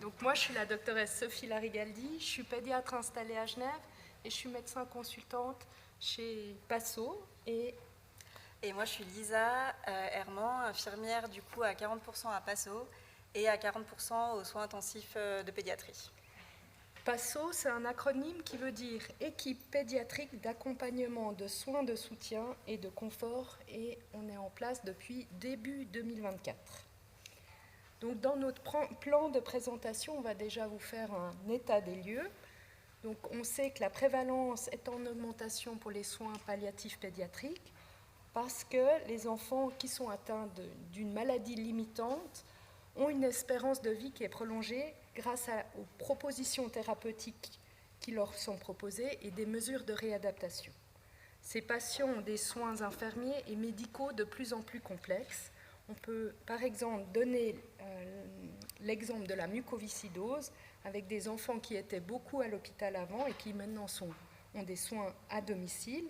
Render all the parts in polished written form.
Donc moi, je suis la doctoresse Sophie Larigaldi, je suis pédiatre installée à Genève et je suis médecin consultante chez Passo. Et moi, je suis Lisa Herman, infirmière du coup à 40% à Passo et à 40% aux soins intensifs de pédiatrie. Passo, c'est un acronyme qui veut dire équipe pédiatrique d'accompagnement, de soins de soutien et de confort, et on est en place depuis début 2024. Donc dans notre plan de présentation, on va déjà vous faire un état des lieux. Donc on sait que la prévalence est en augmentation pour les soins palliatifs pédiatriques parce que les enfants qui sont atteints d'une maladie limitante ont une espérance de vie qui est prolongée grâce aux propositions thérapeutiques qui leur sont proposées et des mesures de réadaptation. Ces patients ont des soins infirmiers et médicaux de plus en plus complexes. On peut par exemple donner l'exemple de la mucoviscidose avec des enfants qui étaient beaucoup à l'hôpital avant et qui maintenant ont des soins à domicile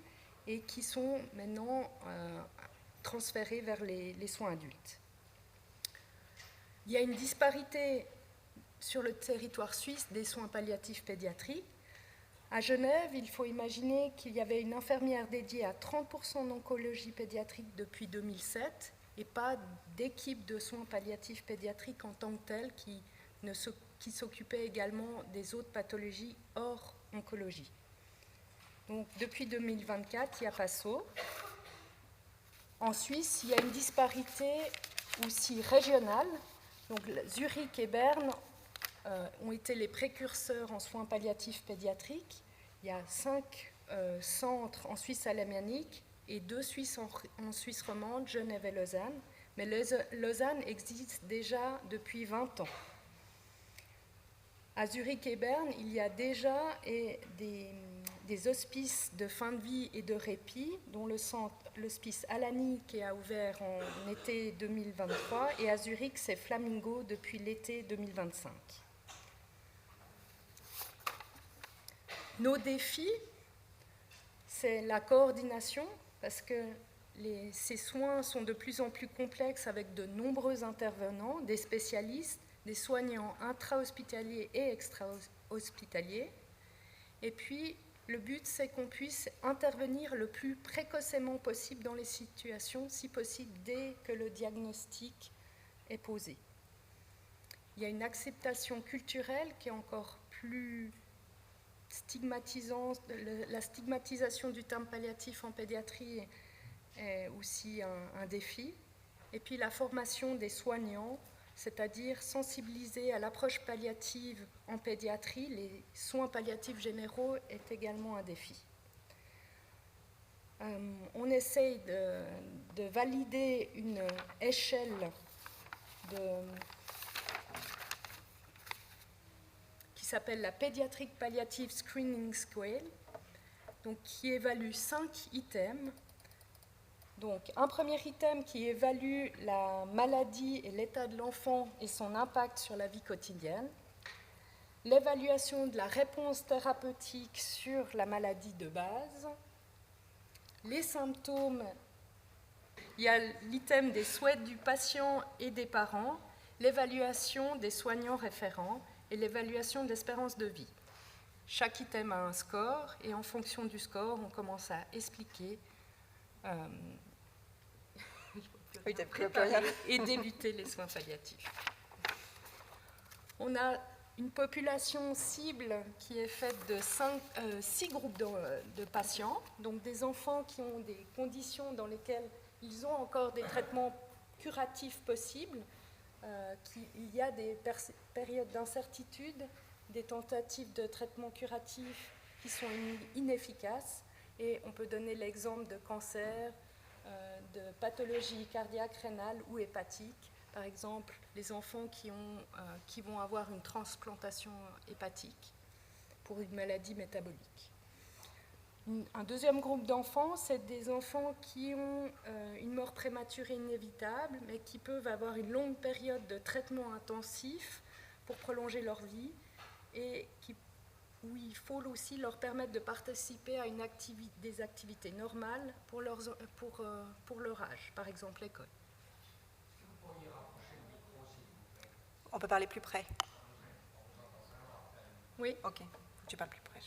et qui sont maintenant transférés vers les soins adultes. Il y a une disparité sur le territoire suisse des soins palliatifs pédiatriques. À Genève, il faut imaginer qu'il y avait une infirmière dédiée à 30% d'oncologie pédiatrique depuis 2007 et pas d'équipe de soins palliatifs pédiatriques en tant que telle qui s'occupait également des autres pathologies hors oncologie. Donc depuis 2024, il y a Passo. En Suisse, il y a une disparité aussi régionale. Donc Zurich et Berne ont été les précurseurs en soins palliatifs pédiatriques. Il y a 5 centres en Suisse alémanique et 2 en Suisse romande, Genève et Lausanne. Mais Lausanne existe déjà depuis 20 ans. À Zurich et Berne, il y a déjà des hospices de fin de vie et de répit, dont l'hospice Alani qui a ouvert en été 2023, et à Zurich, c'est Flamingo depuis l'été 2025. Nos défis, c'est la coordination, parce que ces soins sont de plus en plus complexes avec de nombreux intervenants, des spécialistes, des soignants intra-hospitaliers et extra-hospitaliers. Et puis, le but, c'est qu'on puisse intervenir le plus précocement possible dans les situations, si possible, dès que le diagnostic est posé. Il y a une acceptation culturelle qui est encore plus stigmatisante. La stigmatisation du terme palliatif en pédiatrie est aussi un défi. Et puis la formation des soignants, c'est-à-dire sensibiliser à l'approche palliative en pédiatrie, les soins palliatifs généraux est également un défi. On essaye de valider une échelle qui s'appelle la Pediatric Palliative Screening Scale, donc qui évalue 5 items. Donc, un premier item qui évalue la maladie et l'état de l'enfant et son impact sur la vie quotidienne, l'évaluation de la réponse thérapeutique sur la maladie de base, les symptômes, il y a l'item des souhaits du patient et des parents, l'évaluation des soignants référents et l'évaluation de l'espérance de vie. Chaque item a un score et en fonction du score, on commence à expliquer et débuter les soins palliatifs. On a une population cible qui est faite de 6 groupes de patients, donc des enfants qui ont des conditions dans lesquelles ils ont encore des traitements curatifs possibles. Il y a des périodes d'incertitude, des tentatives de traitement curatif qui sont inefficaces, et on peut donner l'exemple de cancer, de pathologies cardiaques, rénales ou hépatiques. Par exemple, les enfants qui vont avoir une transplantation hépatique pour une maladie métabolique. Un deuxième groupe d'enfants, c'est des enfants qui ont une mort prématurée inévitable, mais qui peuvent avoir une longue période de traitement intensif pour prolonger leur vie et où il faut aussi leur permettre de participer à des activités normales pour leur âge, par exemple l'école. On peut parler plus près. Oui. Ok, tu parles plus près.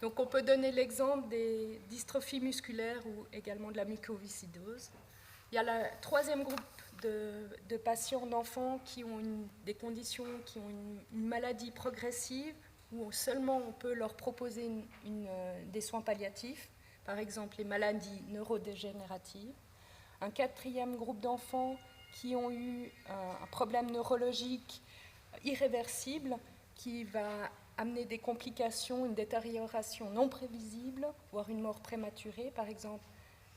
Donc on peut donner l'exemple des dystrophies musculaires ou également de la mucoviscidose. Il y a le troisième groupe de patients, d'enfants qui ont des conditions, qui ont une maladie progressive où seulement on peut leur proposer des soins palliatifs, par exemple les maladies neurodégénératives. Un quatrième groupe d'enfants qui ont eu un problème neurologique irréversible qui va amener des complications, une détérioration non prévisible, voire une mort prématurée, par exemple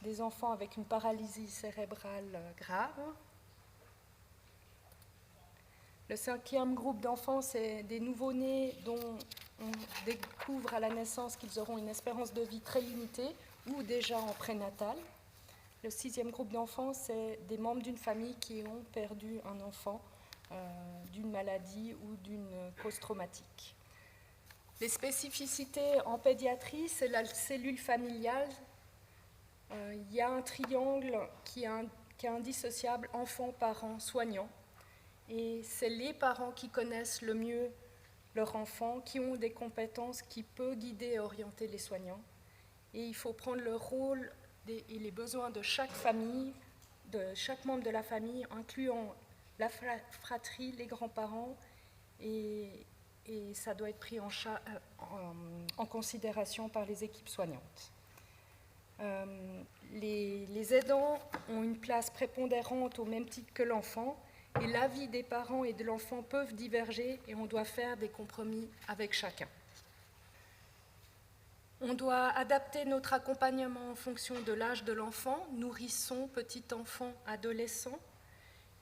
des enfants avec une paralysie cérébrale grave. Le cinquième groupe d'enfants, c'est des nouveau-nés dont on découvre à la naissance qu'ils auront une espérance de vie très limitée ou déjà en prénatal. Le sixième groupe d'enfants, c'est des membres d'une famille qui ont perdu un enfant d'une maladie ou d'une cause traumatique. Les spécificités en pédiatrie, c'est la cellule familiale. Il y a un triangle qui est indissociable enfant, parents, soignants. Et c'est les parents qui connaissent le mieux leur enfant, qui ont des compétences qui peuvent guider et orienter les soignants. Et il faut prendre le rôle et les besoins de chaque famille, de chaque membre de la famille, incluant la fratrie, les grands-parents, et ça doit être pris en considération par les équipes soignantes. Les aidants ont une place prépondérante au même titre que l'enfant, et l'avis des parents et de l'enfant peuvent diverger et on doit faire des compromis avec chacun. On doit adapter notre accompagnement en fonction de l'âge de l'enfant, nourrisson, petit enfant, adolescent,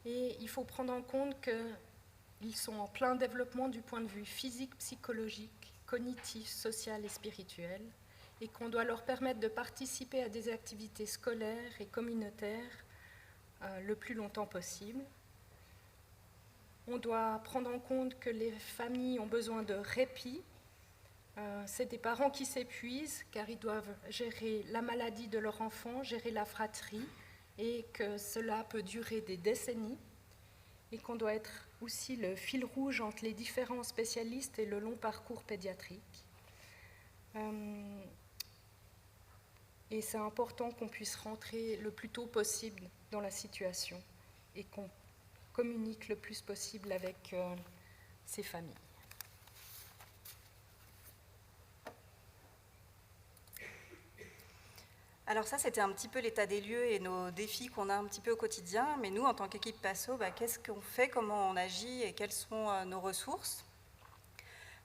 et il faut prendre en compte qu'ils sont en plein développement du point de vue physique, psychologique, cognitif, social et spirituel, et qu'on doit leur permettre de participer à des activités scolaires et communautaires le plus longtemps possible. On doit prendre en compte que les familles ont besoin de répit. C'est des parents qui s'épuisent car ils doivent gérer la maladie de leur enfant, gérer la fratrie, et que cela peut durer des décennies, et qu'on doit être aussi le fil rouge entre les différents spécialistes et le long parcours pédiatrique. Et c'est important qu'on puisse rentrer le plus tôt possible dans la situation et qu'on communique le plus possible avec ces familles. Alors ça, c'était un petit peu l'état des lieux et nos défis qu'on a un petit peu au quotidien. Mais nous, en tant qu'équipe PASSO, qu'est-ce qu'on fait, comment on agit et quelles sont nos ressources?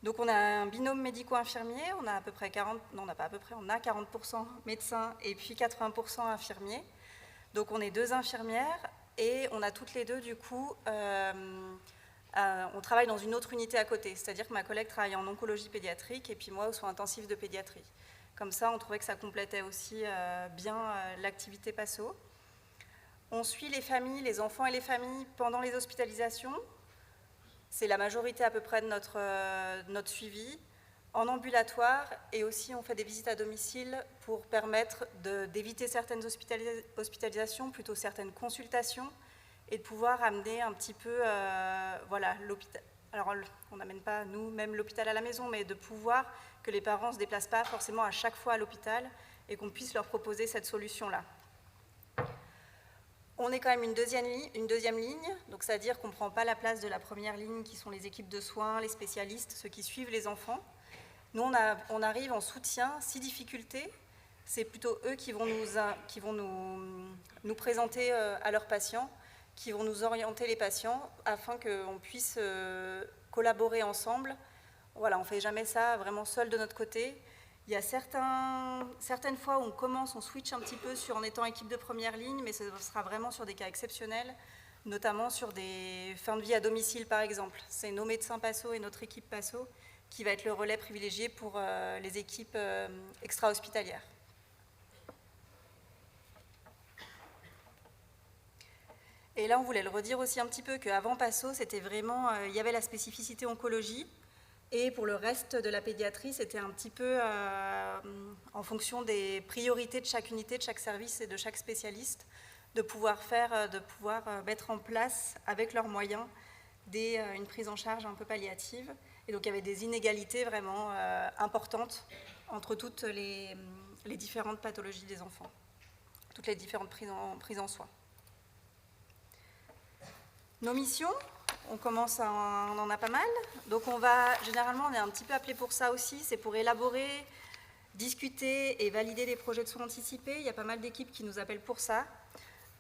Donc on a un binôme médico-infirmier, on a à peu près 40%, non, on n'a pas à peu près, on a 40% médecins et puis 80% infirmiers. Donc on est 2 infirmières et on a toutes les deux du coup, on travaille dans une autre unité à côté, c'est-à-dire que ma collègue travaille en oncologie pédiatrique et puis moi aux soins intensifs de pédiatrie. Comme ça, on trouvait que ça complétait aussi bien l'activité PASSO. On suit les familles, les enfants et les familles pendant les hospitalisations. C'est la majorité à peu près de notre suivi. En ambulatoire, et aussi on fait des visites à domicile pour permettre d'éviter certaines hospitalisations, plutôt certaines consultations, et de pouvoir amener un petit peu l'hôpital. Alors on n'amène pas nous-mêmes l'hôpital à la maison, mais de pouvoir que les parents ne se déplacent pas forcément à chaque fois à l'hôpital et qu'on puisse leur proposer cette solution-là. On est quand même une deuxième ligne, donc c'est-à-dire qu'on ne prend pas la place de la première ligne qui sont les équipes de soins, les spécialistes, ceux qui suivent les enfants. Nous, on arrive en soutien, si difficulté, c'est plutôt eux qui vont nous présenter à leurs patients, qui vont nous orienter les patients afin qu'on puisse collaborer ensemble. Voilà, on ne fait jamais ça vraiment seul de notre côté. Il y a certaines fois où on switch un petit peu en étant équipe de première ligne, mais ce sera vraiment sur des cas exceptionnels, notamment sur des fins de vie à domicile par exemple. C'est nos médecins PASSO et notre équipe PASSO qui va être le relais privilégié pour les équipes extra-hospitalières. Et là, on voulait le redire aussi un petit peu qu'avant PASSO, c'était vraiment, il y avait la spécificité oncologie, et pour le reste de la pédiatrie, c'était un petit peu en fonction des priorités de chaque unité, de chaque service et de chaque spécialiste, de pouvoir mettre en place, avec leurs moyens, une prise en charge un peu palliative. Et donc il y avait des inégalités vraiment importantes entre toutes les différentes pathologies des enfants, toutes les différentes prises en soin. Nos missions, on en a pas mal. Donc généralement on est un petit peu appelé pour ça aussi, c'est pour élaborer, discuter et valider les projets de soins anticipés. Il y a pas mal d'équipes qui nous appellent pour ça.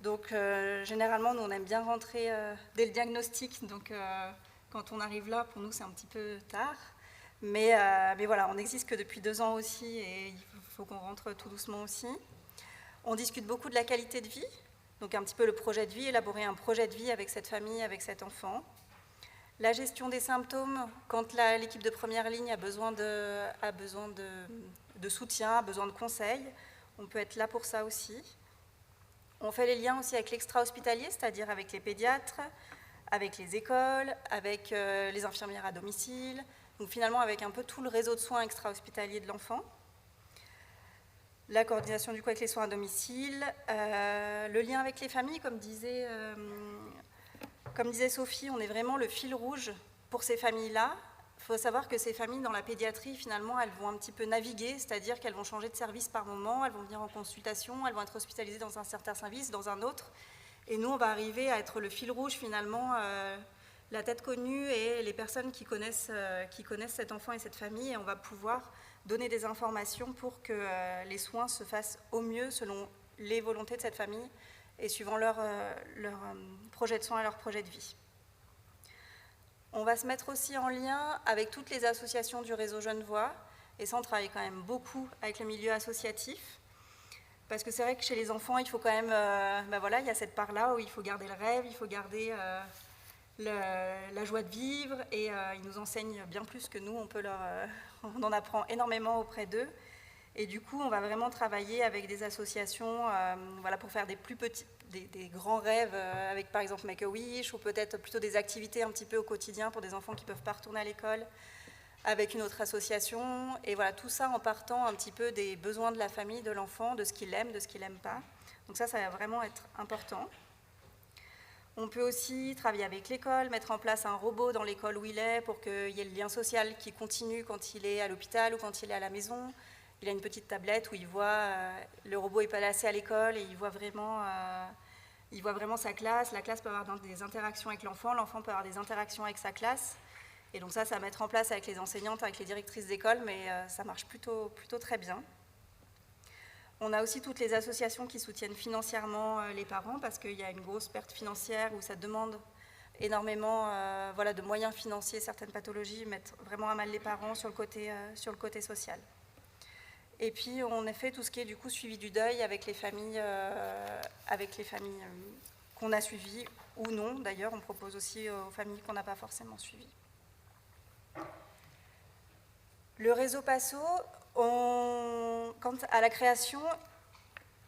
Donc généralement nous on aime bien rentrer dès le diagnostic, donc quand on arrive là, pour nous c'est un petit peu tard. Mais voilà, on n'existe que depuis 2 ans aussi et il faut qu'on rentre tout doucement aussi. On discute beaucoup de la qualité de vie, donc un petit peu le projet de vie, élaborer un projet de vie avec cette famille, avec cet enfant. La gestion des symptômes, quand l'équipe de première ligne a besoin de soutien, a besoin de conseils, on peut être là pour ça aussi. On fait les liens aussi avec l'extra-hospitalier, c'est-à-dire avec les pédiatres, avec les écoles, avec les infirmières à domicile, donc finalement avec un peu tout le réseau de soins extra-hospitaliers de l'enfant. La coordination du coup avec les soins à domicile, le lien avec les familles, comme disait Sophie, on est vraiment le fil rouge pour ces familles-là. Il faut savoir que ces familles dans la pédiatrie, finalement, elles vont un petit peu naviguer, c'est-à-dire qu'elles vont changer de service par moment, elles vont venir en consultation, elles vont être hospitalisées dans un certain service, dans un autre. Et nous, on va arriver à être le fil rouge, finalement, la tête connue et les personnes qui connaissent cet enfant et cette famille. Et on va pouvoir donner des informations pour que les soins se fassent au mieux selon les volontés de cette famille et suivant leur projet de soins et leur projet de vie. On va se mettre aussi en lien avec toutes les associations du réseau Genevois, et ça on travaille quand même beaucoup avec le milieu associatif, parce que c'est vrai que chez les enfants il faut quand même, voilà, il y a cette part-là où il faut garder le rêve, il faut garder la joie de vivre, et ils nous enseignent bien plus que nous, on en apprend énormément auprès d'eux. Et du coup, on va vraiment travailler avec des associations pour faire des plus petits, des grands rêves avec par exemple Make-A-Wish, ou peut-être plutôt des activités un petit peu au quotidien pour des enfants qui ne peuvent pas retourner à l'école avec une autre association. Et voilà, tout ça en partant un petit peu des besoins de la famille, de l'enfant, de ce qu'il aime, de ce qu'il n'aime pas. Donc ça va vraiment être important. On peut aussi travailler avec l'école, mettre en place un robot dans l'école où il est pour qu'il y ait le lien social qui continue quand il est à l'hôpital ou quand il est à la maison. Il a une petite tablette où il voit, le robot est placé à l'école et il voit vraiment sa classe. La classe peut avoir des interactions avec l'enfant peut avoir des interactions avec sa classe. Et donc ça à mettre en place avec les enseignantes, avec les directrices d'école, mais ça marche plutôt très bien. On a aussi toutes les associations qui soutiennent financièrement les parents, parce qu'il y a une grosse perte financière où ça demande énormément de moyens financiers. Certaines pathologies mettent vraiment à mal les parents sur le côté social. Et puis on a fait tout ce qui est du coup suivi du deuil avec les familles qu'on a suivies ou non. D'ailleurs, on propose aussi aux familles qu'on n'a pas forcément suivies. Le réseau PASSO, quant à la création,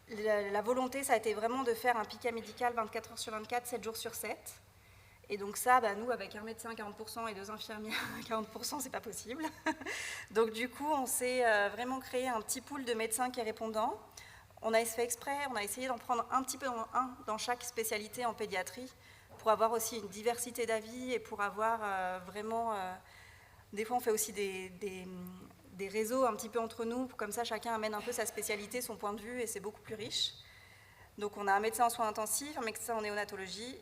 la volonté, ça a été vraiment de faire un piquet médical 24 heures sur 24, 7 jours sur 7. Et donc ça, nous, avec un médecin 40% et 2 infirmières 40%, c'est pas possible. Donc du coup, on s'est vraiment créé un petit pool de médecins qui est répondant. On a fait exprès, on a essayé d'en prendre un petit peu dans chaque spécialité en pédiatrie, pour avoir aussi une diversité d'avis et pour avoir vraiment... des fois, on fait aussi des réseaux un petit peu entre nous, comme ça, chacun amène un peu sa spécialité, son point de vue, et c'est beaucoup plus riche. Donc on a un médecin en soins intensifs, un médecin en néonatologie,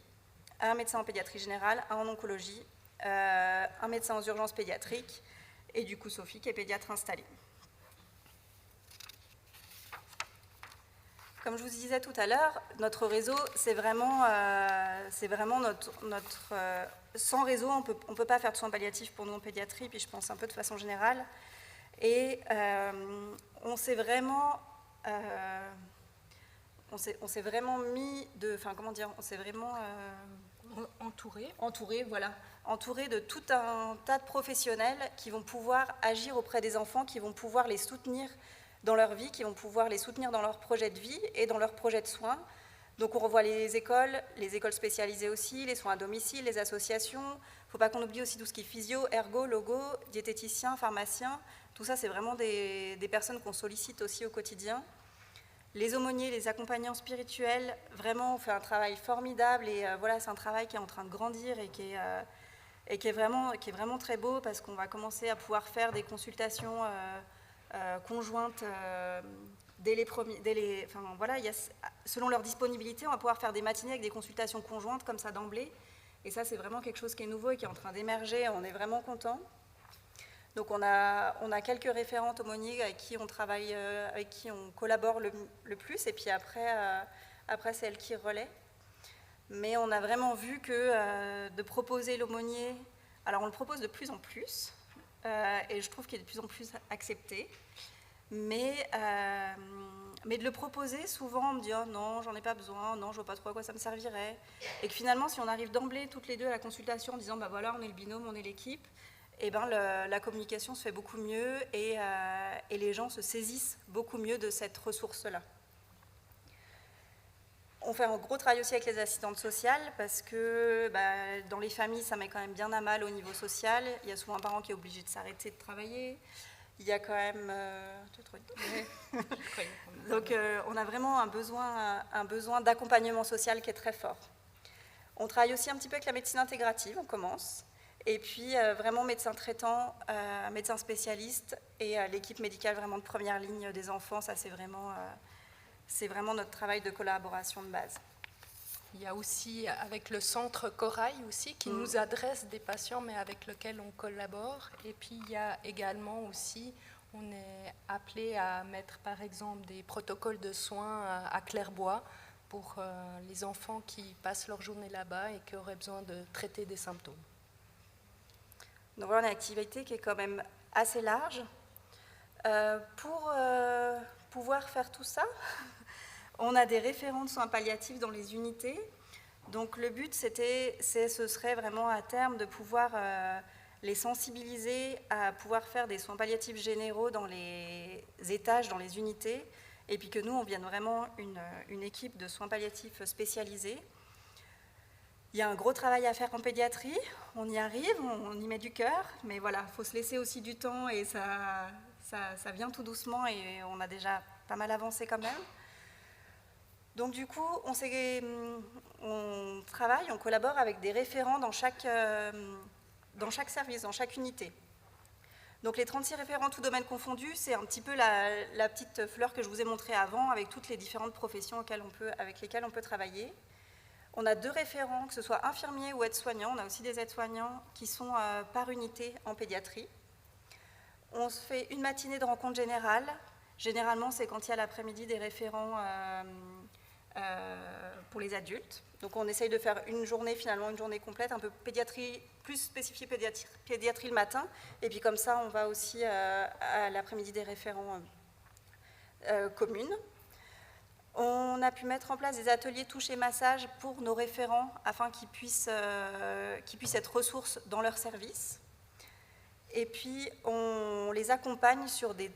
un médecin en pédiatrie générale, un en oncologie, un médecin aux urgences pédiatriques, et du coup Sophie qui est pédiatre installée. Comme je vous disais tout à l'heure, notre réseau, c'est vraiment notre sans réseau, on peut pas faire de soins palliatifs pour nous en pédiatrie, puis je pense un peu de façon générale. Et on s'est vraiment mis de, enfin comment dire, on s'est vraiment entouré de tout un tas de professionnels qui vont pouvoir agir auprès des enfants, qui vont pouvoir les soutenir dans leur vie, qui vont pouvoir les soutenir dans leur projet de vie et dans leur projet de soins. Donc on revoit les écoles spécialisées aussi, les soins à domicile, les associations. Il ne faut pas qu'on oublie aussi tout ce qui est physio, ergo, logo, diététicien, pharmacien. Tout ça, c'est vraiment des personnes qu'on sollicite aussi au quotidien. Les aumôniers, les accompagnants spirituels, vraiment, on fait un travail formidable et c'est un travail qui est en train de grandir et qui et qui est vraiment très beau parce qu'on va commencer à pouvoir faire des consultations conjointes selon leur disponibilité. On va pouvoir faire des matinées avec des consultations conjointes comme ça d'emblée. Et ça, c'est vraiment quelque chose qui est nouveau et qui est en train d'émerger. On est vraiment content. Donc on a quelques référentes aumôniers avec qui on travaille, avec qui on collabore le plus, et puis après c'est elles qui relaient. Mais on a vraiment vu que de proposer l'aumônier, alors on le propose de plus en plus, et je trouve qu'il est de plus en plus accepté, mais de le proposer, souvent on me dit « oh non, j'en ai pas besoin, non, je vois pas trop à quoi ça me servirait », et que finalement si on arrive d'emblée toutes les deux à la consultation en disant « bah voilà, on est le binôme, on est l'équipe », et ben la communication se fait beaucoup mieux et les gens se saisissent beaucoup mieux de cette ressource-là. On fait un gros travail aussi avec les assistantes sociales parce que dans les familles, ça met quand même bien à mal au niveau social. Il y a souvent un parent qui est obligé de s'arrêter de travailler. Il y a quand même... Donc on a vraiment un besoin d'accompagnement social qui est très fort. On travaille aussi un petit peu avec la médecine intégrative, on commence. Et puis vraiment médecin traitant, médecin spécialiste et l'équipe médicale vraiment de première ligne des enfants, ça c'est vraiment notre travail de collaboration de base. Il y a aussi avec le centre Corail aussi qui nous adresse des patients mais avec lequel on collabore. Et puis il y a également aussi, on est appelé à mettre par exemple des protocoles de soins à Clairbois pour les enfants qui passent leur journée là-bas et qui auraient besoin de traiter des symptômes. Donc voilà, on a une activité qui est quand même assez large. Pour pouvoir faire tout ça, on a des référents de soins palliatifs dans les unités. Donc le but, ce serait vraiment à terme de pouvoir les sensibiliser à pouvoir faire des soins palliatifs généraux dans les étages, dans les unités, et puis que nous, on vienne vraiment une équipe de soins palliatifs spécialisés. Il y a un gros travail à faire en pédiatrie, on y arrive, on y met du cœur, mais voilà, il faut se laisser aussi du temps et ça vient tout doucement et on a déjà pas mal avancé quand même. Donc du coup, on travaille, on collabore avec des référents dans chaque service, dans chaque unité. Donc les 36 référents tous domaines confondus, c'est un petit peu la petite fleur que je vous ai montrée avant avec toutes les différentes professions avec lesquelles on peut travailler. On a 2 référents, que ce soit infirmiers ou aides-soignants. On a aussi des aides-soignants qui sont par unité en pédiatrie. On se fait une matinée de rencontre générale. Généralement, c'est quand il y a l'après-midi des référents pour les adultes. Donc on essaye de faire une journée complète, un peu pédiatrie, plus spécifiée pédiatrie le matin. Et puis comme ça, on va aussi à l'après-midi des référents communes. On a pu mettre en place des ateliers toucher massage pour nos référents afin qu'ils puissent être ressources dans leur service. Et puis, on les accompagne sur des...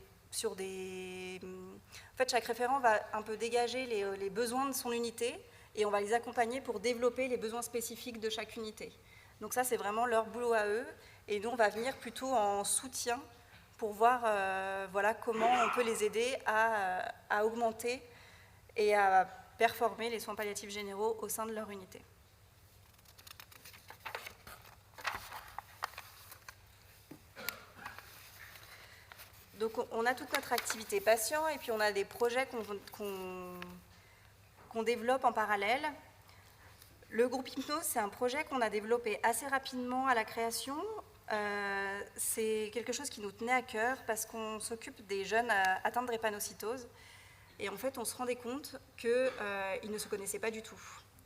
En fait, chaque référent va un peu dégager les besoins de son unité et on va les accompagner pour développer les besoins spécifiques de chaque unité. Donc ça, c'est vraiment leur boulot à eux. Et nous, on va venir plutôt en soutien pour voir comment on peut les aider à augmenter et à performer les soins palliatifs généraux au sein de leur unité. Donc on a toute notre activité patient et puis on a des projets qu'on développe en parallèle. Le groupe Hypnose, c'est un projet qu'on a développé assez rapidement à la création. C'est quelque chose qui nous tenait à cœur parce qu'on s'occupe des jeunes atteints de drépanocytose. Et en fait, on se rendait compte qu'ils ne se connaissaient pas du tout.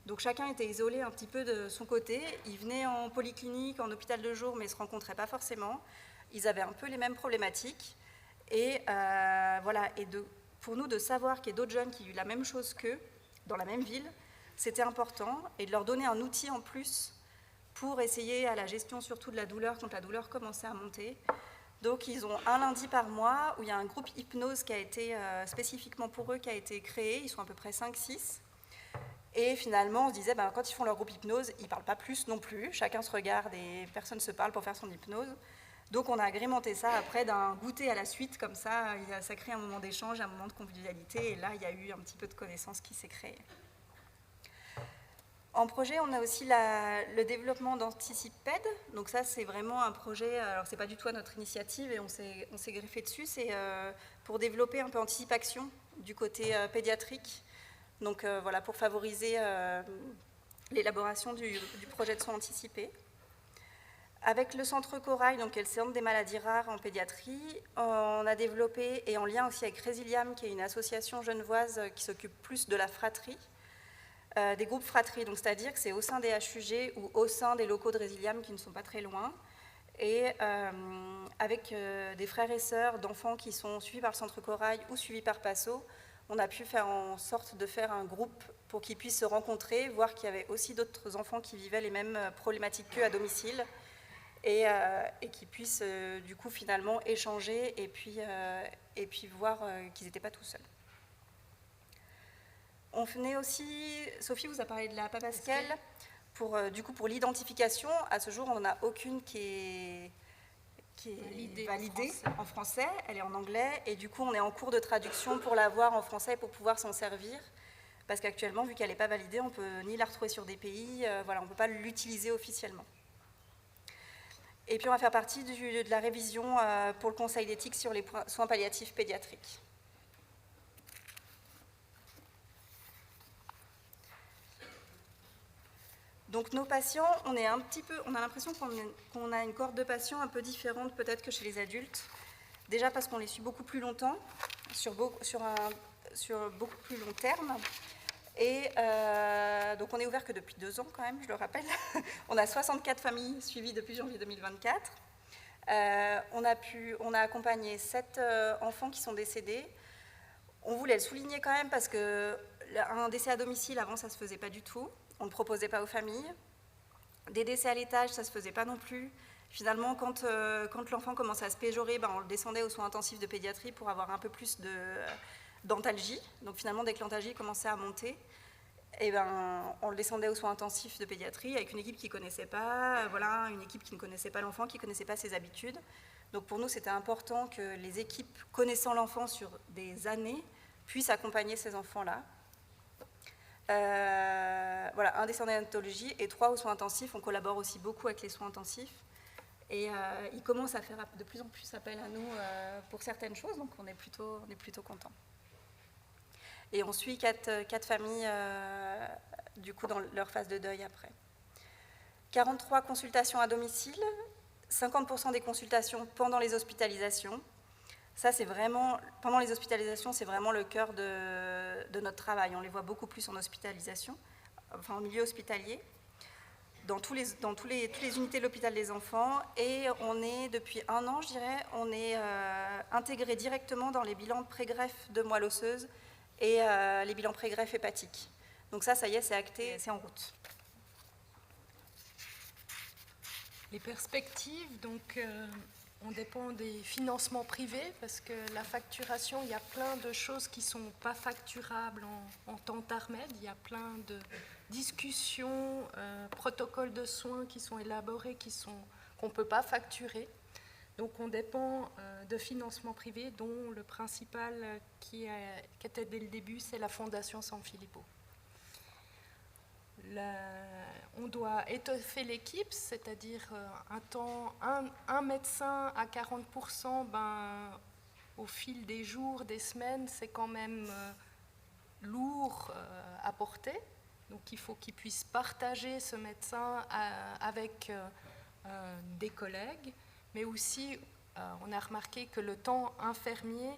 Donc chacun était isolé un petit peu de son côté. Ils venaient en polyclinique, en hôpital de jour, mais ne se rencontraient pas forcément. Ils avaient un peu les mêmes problématiques. Et pour nous, de savoir qu'il y a d'autres jeunes qui ont eu la même chose qu'eux, dans la même ville, c'était important. Et de leur donner un outil en plus pour essayer à la gestion surtout de la douleur, quand la douleur commençait à monter. Donc ils ont un lundi par mois où il y a un groupe hypnose qui a été spécifiquement pour eux, qui a été créé. Ils sont à peu près 5-6. Et finalement, on se disait, quand ils font leur groupe hypnose, ils ne parlent pas plus non plus. Chacun se regarde et personne ne se parle pour faire son hypnose. Donc on a agrémenté ça après d'un goûter à la suite, comme ça crée un moment d'échange, un moment de convivialité. Et là, il y a eu un petit peu de connaissance qui s'est créé. En projet, on a aussi le développement d'Anticiped. Donc ça, c'est vraiment un projet, alors c'est pas du tout à notre initiative et on s'est greffé dessus, c'est pour développer un peu Anticipaction du côté pédiatrique. Donc voilà, pour favoriser l'élaboration du projet de soins anticipés. Avec le centre Corail, donc qui est le centre des maladies rares en pédiatrie, on a développé, et en lien aussi avec Résiliam, qui est une association genevoise qui s'occupe plus de la fratrie, des groupes fratrie, donc c'est-à-dire que c'est au sein des HUG ou au sein des locaux de Résiliam qui ne sont pas très loin, et avec des frères et sœurs d'enfants qui sont suivis par le centre Corail ou suivis par PASSO, on a pu faire en sorte de faire un groupe pour qu'ils puissent se rencontrer, voir qu'il y avait aussi d'autres enfants qui vivaient les mêmes problématiques qu'eux à domicile, et qui puissent du coup finalement échanger et puis voir qu'ils n'étaient pas tout seuls. On venait aussi, Sophie vous a parlé de la Papascal, du coup pour l'identification. À ce jour, on n'en a aucune qui est validée en français, elle est en anglais, et du coup on est en cours de traduction pour l'avoir en français pour pouvoir s'en servir, parce qu'actuellement, vu qu'elle n'est pas validée, on ne peut ni la retrouver sur des pays, voilà, on ne peut pas l'utiliser officiellement. Et puis on va faire partie de la révision pour le Conseil d'éthique sur les soins palliatifs pédiatriques. Donc nos patients, on a l'impression qu'on a une cohorte de patients un peu différente peut-être que chez les adultes. Déjà parce qu'on les suit beaucoup plus longtemps, sur beaucoup plus long terme. Et donc on est ouvert que depuis 2 ans quand même, je le rappelle. On a 64 familles suivies depuis janvier 2024. On a accompagné 7 enfants qui sont décédés. On voulait le souligner quand même parce qu'un décès à domicile, avant ça ne se faisait pas du tout. On ne le proposait pas aux familles. Des décès à l'étage, ça ne se faisait pas non plus. Finalement, quand l'enfant commençait à se péjorer, on le descendait aux soins intensifs de pédiatrie pour avoir un peu plus d'antalgie. Donc finalement, dès que l'antalgie commençait à monter, on le descendait aux soins intensifs de pédiatrie avec une équipe qui ne connaissait pas, une équipe qui ne connaissait pas l'enfant, qui ne connaissait pas ses habitudes. Donc pour nous, c'était important que les équipes connaissant l'enfant sur des années puissent accompagner ces enfants-là. Un décès en néonatologie et 3 aux soins intensifs. On collabore aussi beaucoup avec les soins intensifs. Et ils commencent à faire de plus en plus appel à nous pour certaines choses, donc on est plutôt contents. Et on suit 4 familles du coup dans leur phase de deuil après. 43 consultations à domicile, 50% des consultations pendant les hospitalisations. Ça, c'est vraiment, pendant les hospitalisations, c'est vraiment le cœur de notre travail. On les voit beaucoup plus en hospitalisation, enfin en milieu hospitalier, dans toutes les unités de l'hôpital des enfants. Et on est, depuis 1 an, je dirais, on est intégré directement dans les bilans de pré-greffe de moelle osseuse et les bilans pré-greffe hépatiques. Donc ça y est, c'est acté, c'est en route. Les perspectives, donc, on dépend des financements privés parce que la facturation, il y a plein de choses qui ne sont pas facturables en temps d'ARMED. Il y a plein de discussions, protocoles de soins qui sont élaborés, qu'on ne peut pas facturer. Donc on dépend de financements privés dont le principal qui était dès le début, c'est la Fondation San Filippo. On doit étoffer l'équipe, c'est-à-dire un médecin à 40%, au fil des jours, des semaines, c'est quand même lourd à porter. Donc il faut qu'il puisse partager ce médecin avec des collègues, mais aussi on a remarqué que le temps infirmier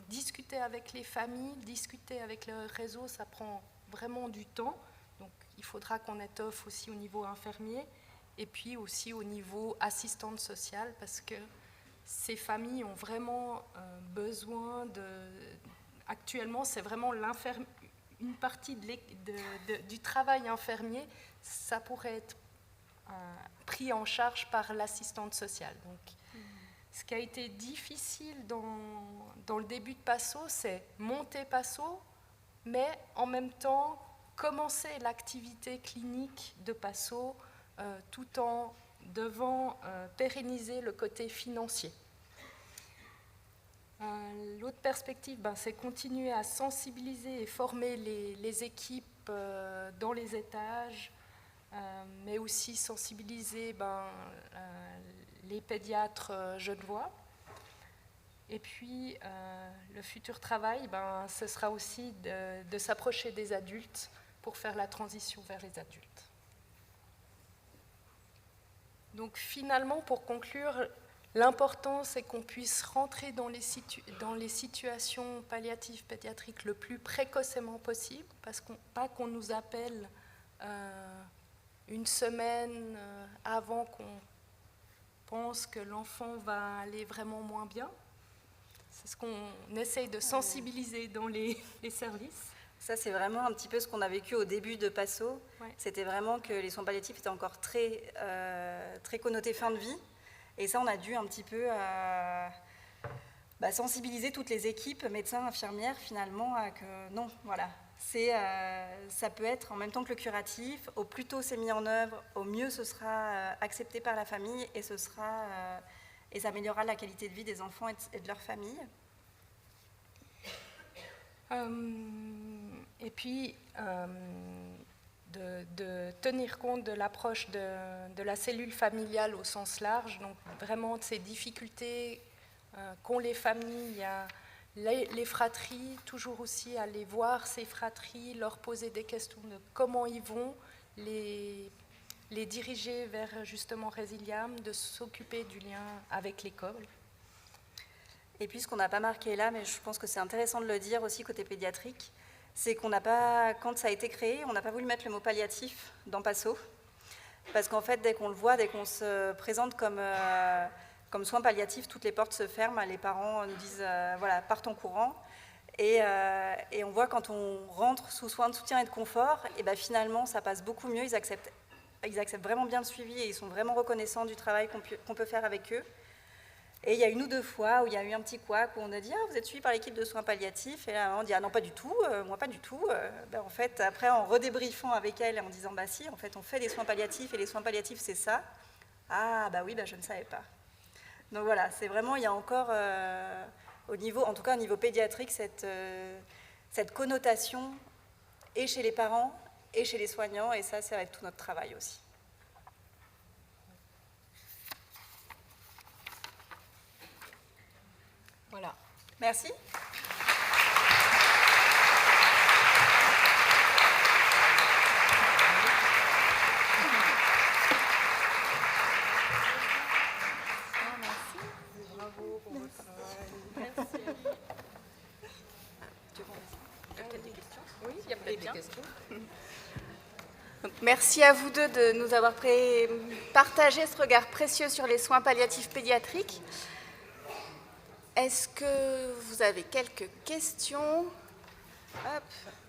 discuter avec les familles, discuter avec le réseau, ça prend vraiment du temps, donc il faudra qu'on étoffe aussi au niveau infirmier et puis aussi au niveau assistante sociale parce que ces familles ont vraiment besoin actuellement c'est vraiment une partie du travail infirmier, ça pourrait être pris en charge par l'assistante sociale. Donc, ce qui a été difficile dans le début de PASSO, c'est monter PASSO, mais en même temps commencer l'activité clinique de PASSO tout en devant pérenniser le côté financier. L'autre perspective, c'est continuer à sensibiliser et former les équipes équipes dans les étages, mais aussi sensibiliser les pédiatres genevois. Et puis, le futur travail, ce sera aussi de s'approcher des adultes pour faire la transition vers les adultes. Donc finalement, pour conclure, l'important, c'est qu'on puisse rentrer dans les situations paliatives pédiatriques le plus précocement possible, pas qu'on nous appelle une semaine avant qu'on pense que l'enfant va aller vraiment moins bien. C'est ce qu'on essaye de sensibiliser dans les services. Ça, c'est vraiment un petit peu ce qu'on a vécu au début de PASSO. Ouais. C'était vraiment que les soins palliatifs étaient encore très connotés fin de vie. Et ça, on a dû un petit peu sensibiliser toutes les équipes, médecins, infirmières, finalement, à que non, voilà. Ça peut être en même temps que le curatif. Au plus tôt c'est mis en œuvre, au mieux ce sera accepté par la famille et ça améliorera la qualité de vie des enfants et de leur famille. Et puis, de tenir compte de l'approche de la cellule familiale au sens large, donc vraiment de ces difficultés qu'ont les familles. Il y a les fratries, toujours aussi aller voir ces fratries, leur poser des questions de comment ils vont, les diriger vers justement Résiliam, de s'occuper du lien avec l'école. Et puis ce qu'on n'a pas marqué là, mais je pense que c'est intéressant de le dire aussi côté pédiatrique, c'est qu'on n'a pas, quand ça a été créé, on n'a pas voulu mettre le mot palliatif dans PASSO, parce qu'en fait, dès qu'on le voit, dès qu'on se présente comme soins palliatifs, toutes les portes se ferment, les parents nous disent voilà, partons en courant, et on voit quand on rentre sous soins de soutien et de confort, et finalement ça passe beaucoup mieux, ils acceptent vraiment bien le suivi et ils sont vraiment reconnaissants du travail qu'on peut faire avec eux. Et il y a une ou deux fois où il y a eu un petit couac où on a dit « Ah, vous êtes suivi par l'équipe de soins palliatifs ?» Et là, on dit « Ah non, pas du tout, moi pas du tout. » En fait, après, en redébriefant avec elle et en disant « Bah si, en fait, on fait des soins palliatifs et les soins palliatifs, c'est ça. » Ah, bah oui, je ne savais pas. Donc voilà, c'est vraiment, il y a encore, en tout cas au niveau pédiatrique, cette connotation et chez les parents et chez les soignants, et ça va être tout notre travail aussi. Voilà. Merci. Bravo pour votre travail. Merci. Il y a peut-être des questions. Oui, il y a peut-être des questions. Donc, merci à vous deux de nous avoir partagé ce regard précieux sur les soins palliatifs pédiatriques. Est-ce que vous avez quelques questions? Hop.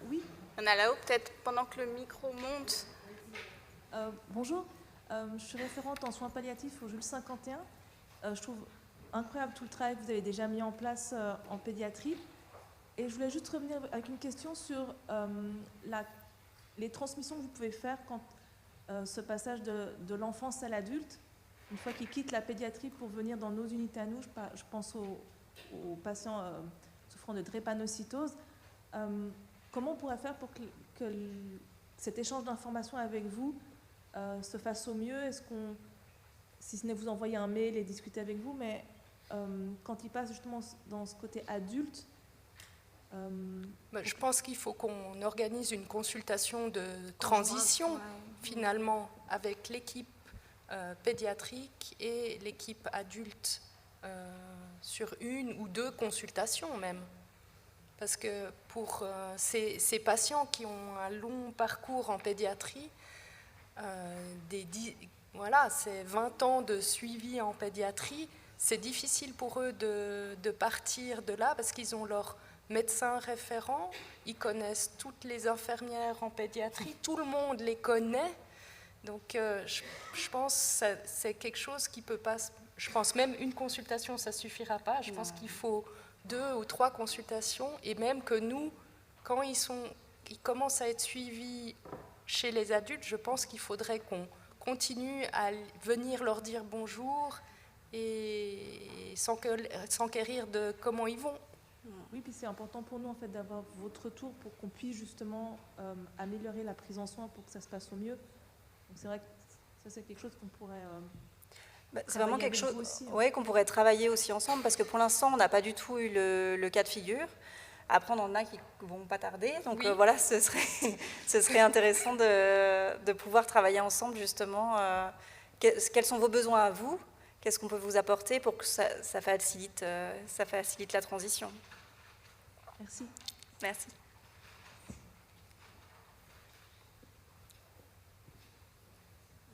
Oui. On a là-haut, peut-être pendant que le micro monte. Bonjour, je suis référente en soins palliatifs au Jules 51. Je trouve incroyable tout le travail que vous avez déjà mis en place en pédiatrie. Et je voulais juste revenir avec une question sur les transmissions que vous pouvez faire quand ce passage de l'enfance à l'adulte, une fois qu'il quitte la pédiatrie pour venir dans nos unités à nous, je pense aux patients souffrant de drépanocytose. Comment on pourrait faire pour que cet échange d'informations avec vous se fasse au mieux? Est-ce qu'on, si ce n'est vous envoyer un mail et discuter avec vous, mais quand il passe justement dans ce côté adulte, je pense qu'il faut qu'on organise une consultation de transition, finalement, avec l'équipe pédiatrique et l'équipe adulte sur une ou deux consultations même. Parce que pour ces patients qui ont un long parcours en pédiatrie, c'est 20 ans de suivi en pédiatrie, c'est difficile pour eux de partir de là parce qu'ils ont leur médecin référent, ils connaissent toutes les infirmières en pédiatrie, tout le monde les connaît. Donc je pense que c'est quelque chose qui peut pas... Je pense même une consultation, ça ne suffira pas. Je pense qu'il faut 2 ou 3 consultations. Et même que nous, quand ils commencent à être suivis chez les adultes, je pense qu'il faudrait qu'on continue à venir leur dire bonjour et s'enquérir de comment ils vont. Oui, puis c'est important pour nous en fait d'avoir votre retour pour qu'on puisse justement améliorer la prise en soin pour que ça se passe au mieux. Donc c'est vrai que ça c'est quelque chose qu'on pourrait... c'est vraiment quelque chose aussi, ouais, qu'on pourrait travailler aussi ensemble, parce que pour l'instant, on n'a pas du tout eu le cas de figure. Après, on en a qui ne vont pas tarder. Donc oui. voilà, ce serait intéressant de pouvoir travailler ensemble, justement. Quels sont vos besoins à vous? Qu'est-ce qu'on peut vous apporter pour que ça facilite la transition? Merci. Merci.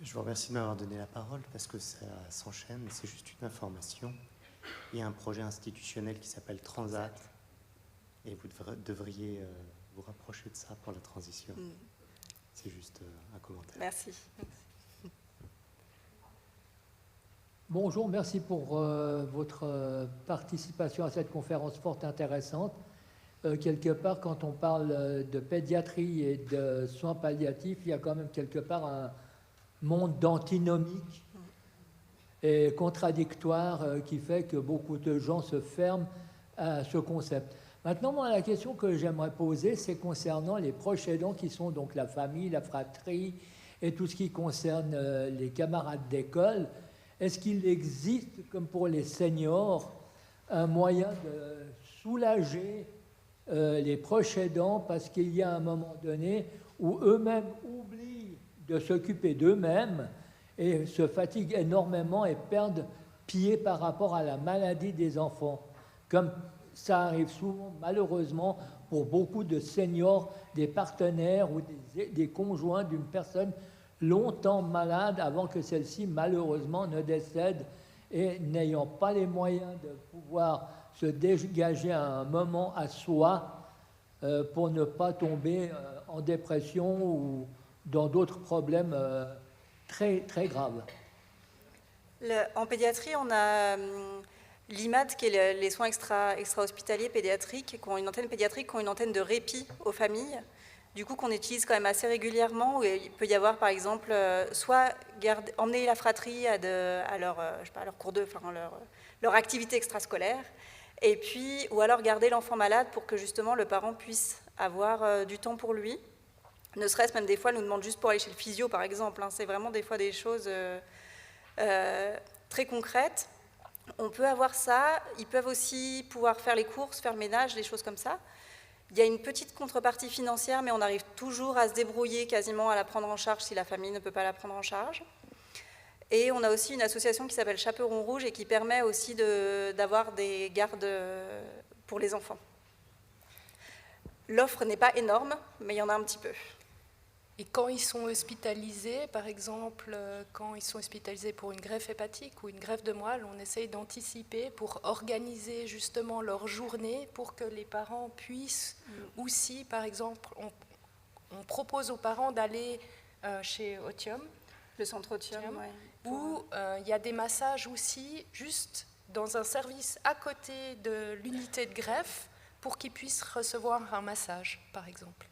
Je vous remercie de m'avoir donné la parole parce que ça s'enchaîne, c'est juste une information. Il y a un projet institutionnel qui s'appelle Transat et vous devriez vous rapprocher de ça pour la transition. C'est juste un commentaire. Merci. Bonjour, merci pour votre participation à cette conférence fort intéressante. Quelque part, quand on parle de pédiatrie et de soins palliatifs, il y a quand même quelque part un monde d'antinomique et contradictoire qui fait que beaucoup de gens se ferment à ce concept. Maintenant, moi, la question que j'aimerais poser, c'est concernant les proches aidants qui sont donc la famille, la fratrie et tout ce qui concerne les camarades d'école. Est-ce qu'il existe, comme pour les seniors, un moyen de soulager les proches aidants parce qu'il y a un moment donné où eux-mêmes oublient de s'occuper d'eux-mêmes et se fatiguent énormément et perdent pied par rapport à la maladie des enfants, comme ça arrive souvent malheureusement pour beaucoup de seniors, des partenaires ou des conjoints d'une personne longtemps malade avant que celle-ci malheureusement ne décède et n'ayant pas les moyens de pouvoir se dégager à un moment à soi pour ne pas tomber en dépression ou dans d'autres problèmes très, très graves. En pédiatrie, on a l'IMAD, qui est les soins extra-hospitaliers pédiatriques, qui ont une antenne pédiatrique, qui ont une antenne de répit aux familles, du coup qu'on utilise quand même assez régulièrement, où il peut y avoir par exemple, soit emmener la fratrie à leur cours leur activité extrascolaire, et puis, ou alors garder l'enfant malade pour que justement le parent puisse avoir du temps pour lui. Ne serait-ce même des fois, elle nous demande juste pour aller chez le physio par exemple, c'est vraiment des fois des choses très concrètes. On peut avoir ça, ils peuvent aussi pouvoir faire les courses, faire le ménage, des choses comme ça. Il y a une petite contrepartie financière, mais on arrive toujours à se débrouiller quasiment à la prendre en charge si la famille ne peut pas la prendre en charge. Et on a aussi une association qui s'appelle Chaperon Rouge et qui permet aussi d'avoir des gardes pour les enfants. L'offre n'est pas énorme, mais il y en a un petit peu. Et quand ils sont hospitalisés, par exemple, quand ils sont hospitalisés pour une greffe hépatique ou une greffe de moelle, on essaye d'anticiper pour organiser justement leur journée pour que les parents puissent aussi, par exemple, on propose aux parents d'aller chez Otium, le centre Otium, ouais, où il y a des massages aussi, juste dans un service à côté de l'unité de greffe, pour qu'ils puissent recevoir un massage, par exemple.